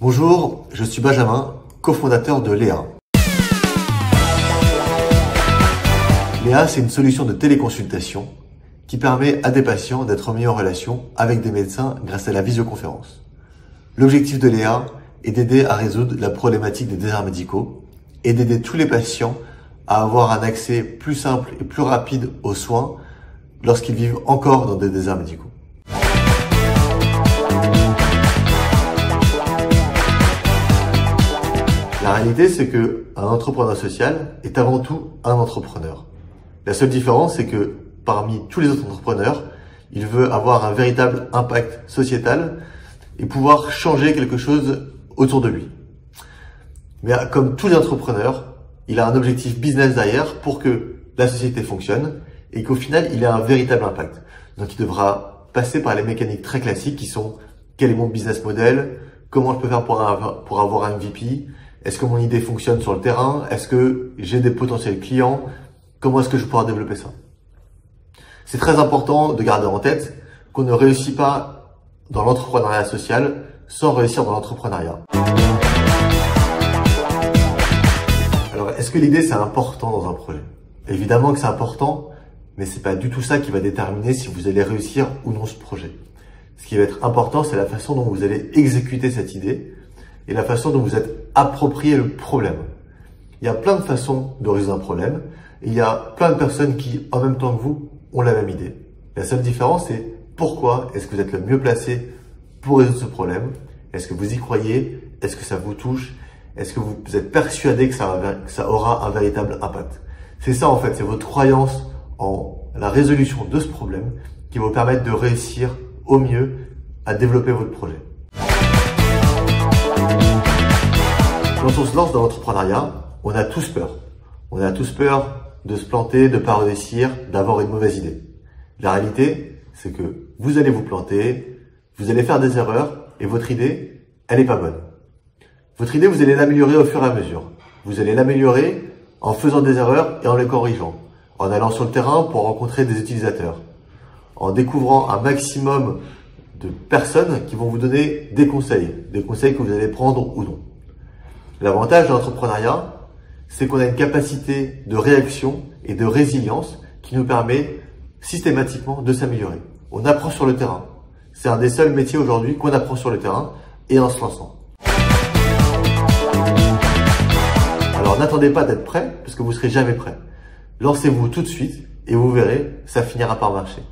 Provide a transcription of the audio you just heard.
Bonjour, je suis Benjamin, cofondateur de Léa. Léa, c'est une solution de téléconsultation qui permet à des patients d'être mis en relation avec des médecins grâce à la visioconférence. L'objectif de Léa est d'aider à résoudre la problématique des déserts médicaux et d'aider tous les patients à avoir un accès plus simple et plus rapide aux soins lorsqu'ils vivent encore dans des déserts médicaux. La réalité, c'est que un entrepreneur social est avant tout un entrepreneur. La seule différence, c'est que parmi tous les autres entrepreneurs, il veut avoir un véritable impact sociétal et pouvoir changer quelque chose autour de lui. Mais comme tous les entrepreneurs, il a un objectif business derrière pour que la société fonctionne et qu'au final, il ait un véritable impact. Donc, il devra passer par les mécaniques très classiques qui sont quel est mon business model, comment je peux faire pour avoir un MVP, est-ce que mon idée fonctionne sur le terrain, est-ce que j'ai des potentiels clients, comment est-ce que je vais pouvoir développer ça. C'est très important de garder en tête qu'on ne réussit pas dans l'entrepreneuriat social sans réussir dans l'entrepreneuriat. Alors, est-ce que l'idée c'est important dans un projet? Évidemment que c'est important, mais c'est pas du tout ça qui va déterminer si vous allez réussir ou non ce projet. Ce qui va être important, c'est la façon dont vous allez exécuter cette idée et la façon dont vous êtes approprié le problème. Il y a plein de façons de résoudre un problème et il y a plein de personnes qui, en même temps que vous, ont la même idée. La seule différence, c'est pourquoi est-ce que vous êtes le mieux placé pour résoudre ce problème? Est-ce que vous y croyez? Est-ce que ça vous touche? Est-ce que vous êtes persuadé que ça aura un véritable impact? C'est ça en fait, c'est votre croyance en la résolution de ce problème qui va vous permettre de réussir au mieux à développer votre projet. Quand on se lance dans l'entrepreneuriat, on a tous peur. On a tous peur de se planter, de ne pas réussir, d'avoir une mauvaise idée. La réalité, c'est que vous allez vous planter, vous allez faire des erreurs et votre idée, elle n'est pas bonne. Votre idée, vous allez l'améliorer au fur et à mesure. Vous allez l'améliorer en faisant des erreurs et en les corrigeant, en allant sur le terrain pour rencontrer des utilisateurs, en découvrant un maximum de personnes qui vont vous donner des conseils que vous allez prendre ou non. L'avantage de l'entrepreneuriat, c'est qu'on a une capacité de réaction et de résilience qui nous permet systématiquement de s'améliorer. On apprend sur le terrain. C'est un des seuls métiers aujourd'hui qu'on apprend sur le terrain et en se lançant. Alors n'attendez pas d'être prêt parce que vous ne serez jamais prêt. Lancez-vous tout de suite et vous verrez, ça finira par marcher.